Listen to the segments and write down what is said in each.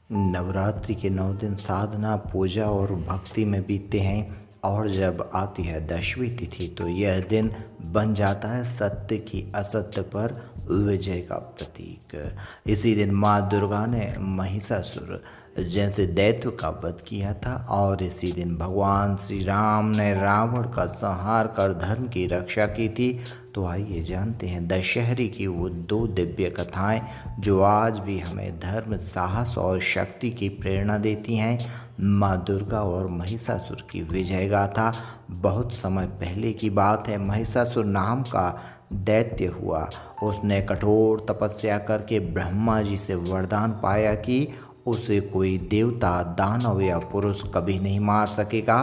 नवरात्रि के 9 दिन साधना, पूजा और भक्ति में बीतते हैं और जब आती है दशमी तिथि तो यह दिन बन जाता है सत्य की असत्य पर विजय का प्रतीक। इसी दिन माँ दुर्गा ने महिषासुर जैसे दैत्य का वध किया था और इसी दिन भगवान श्री राम ने रावण का संहार कर धर्म की रक्षा की थी। तो आइए जानते हैं दशहरे की वो दो दिव्य कथाएं जो आज भी हमें धर्म, साहस और शक्ति की प्रेरणा देती हैं। माँ दुर्गा और महिषासुर की विजय गाथा। बहुत समय पहले की बात है। महिषासुर नाम का दैत्य हुआ। उसने कठोर तपस्या करके ब्रह्मा जी से वरदान पाया कि उसे कोई देवता, दानव या पुरुष कभी नहीं मार सकेगा।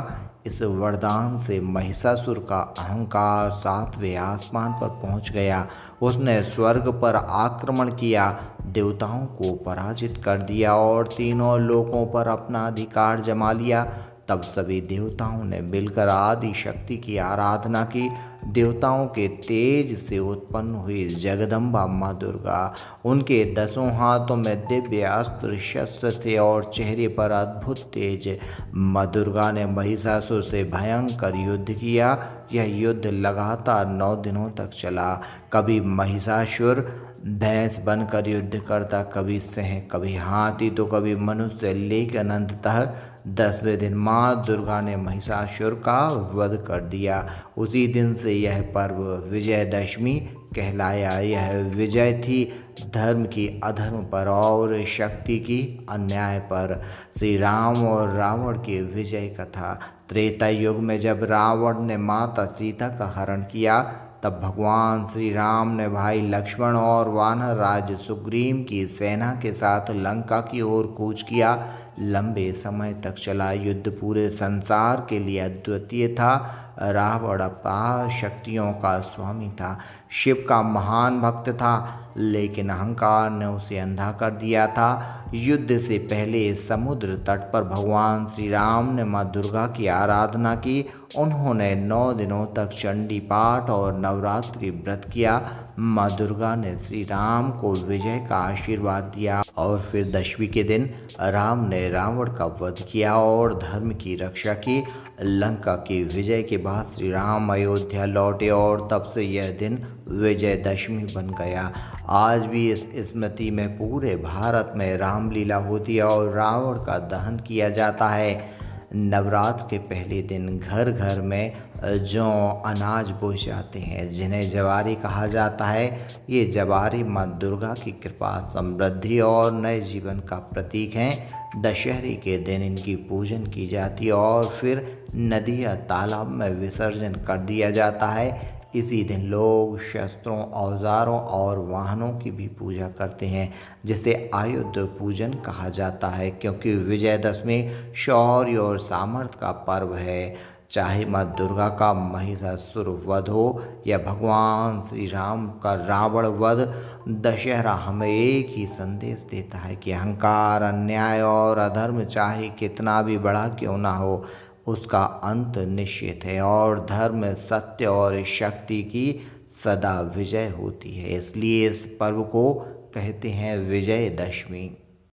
इस वरदान से महिषासुर का अहंकार 7वें आसमान पर पहुंच गया। उसने स्वर्ग पर आक्रमण किया, देवताओं को पराजित कर दिया और तीनों लोकों पर अपना अधिकार जमा लिया। तब सभी देवताओं ने मिलकर आदि शक्ति की आराधना की। देवताओं के तेज से उत्पन्न हुई जगदम्बा माँ दुर्गा, उनके 10 हाथों में दिव्य अस्त्र शस्त्र थे और चेहरे पर अद्भुत तेज। माँ दुर्गा ने महिषासुर से भयंकर युद्ध किया। यह युद्ध लगातार 9 दिनों तक चला। कभी महिषासुर भैंस बनकर युद्ध करता, कभी सिंह, कभी हाथी तो कभी मनुष्य, लेकिन अंततः 10वें दिन माँ दुर्गा ने महिषासुर का वध कर दिया। उसी दिन से यह पर्व विजयदशमी कहलाया। यह विजय थी धर्म की अधर्म पर और शक्ति की अन्याय पर। श्री राम और रावण की विजय कथा। त्रेता युग में जब रावण ने माता सीता का हरण किया तब भगवान श्री राम ने भाई लक्ष्मण और वानर राज सुग्रीव की सेना के साथ लंका की ओर कूच किया। लंबे समय तक चला युद्ध पूरे संसार के लिए अद्वितीय था। रावण अपार शक्तियों का स्वामी था, शिव का महान भक्त था, लेकिन अहंकार ने उसे अंधा कर दिया था। युद्ध से पहले समुद्र तट पर भगवान श्री राम ने माँ दुर्गा की आराधना की। उन्होंने 9 दिनों तक चंडी पाठ और नवरात्रि व्रत किया। माँ दुर्गा ने श्री राम को विजय का आशीर्वाद दिया और फिर दशमी के दिन राम ने रावण का वध किया और धर्म की रक्षा की। लंका की विजय के बाद श्री राम अयोध्या लौटे और तब से यह दिन विजयदशमी बन गया। आज भी इस स्मृति में पूरे भारत में रामलीला होती है और रावण का दहन किया जाता है। नवरात्र के पहले दिन घर घर में जौ, अनाज बोए जाते हैं जिन्हें जवारी कहा जाता है। ये जवारी माँ दुर्गा की कृपा, समृद्धि और नए जीवन का प्रतीक हैं। दशहरे के दिन इनकी पूजन की जाती है और फिर नदी या तालाब में विसर्जन कर दिया जाता है। इसी दिन लोग शस्त्रों, औजारों और वाहनों की भी पूजा करते हैं जिसे आयुध पूजन कहा जाता है, क्योंकि विजयदशमी शौर्य और सामर्थ्य का पर्व है। चाहे माँ दुर्गा का महिषासुर वध हो या भगवान श्री राम का रावण वध, दशहरा हमें एक ही संदेश देता है कि अहंकार, अन्याय और अधर्म चाहे कितना भी बड़ा क्यों ना हो, उसका अंत निश्चित है और धर्म, सत्य और शक्ति की सदा विजय होती है। इसलिए इस पर्व को कहते हैं विजयदशमी।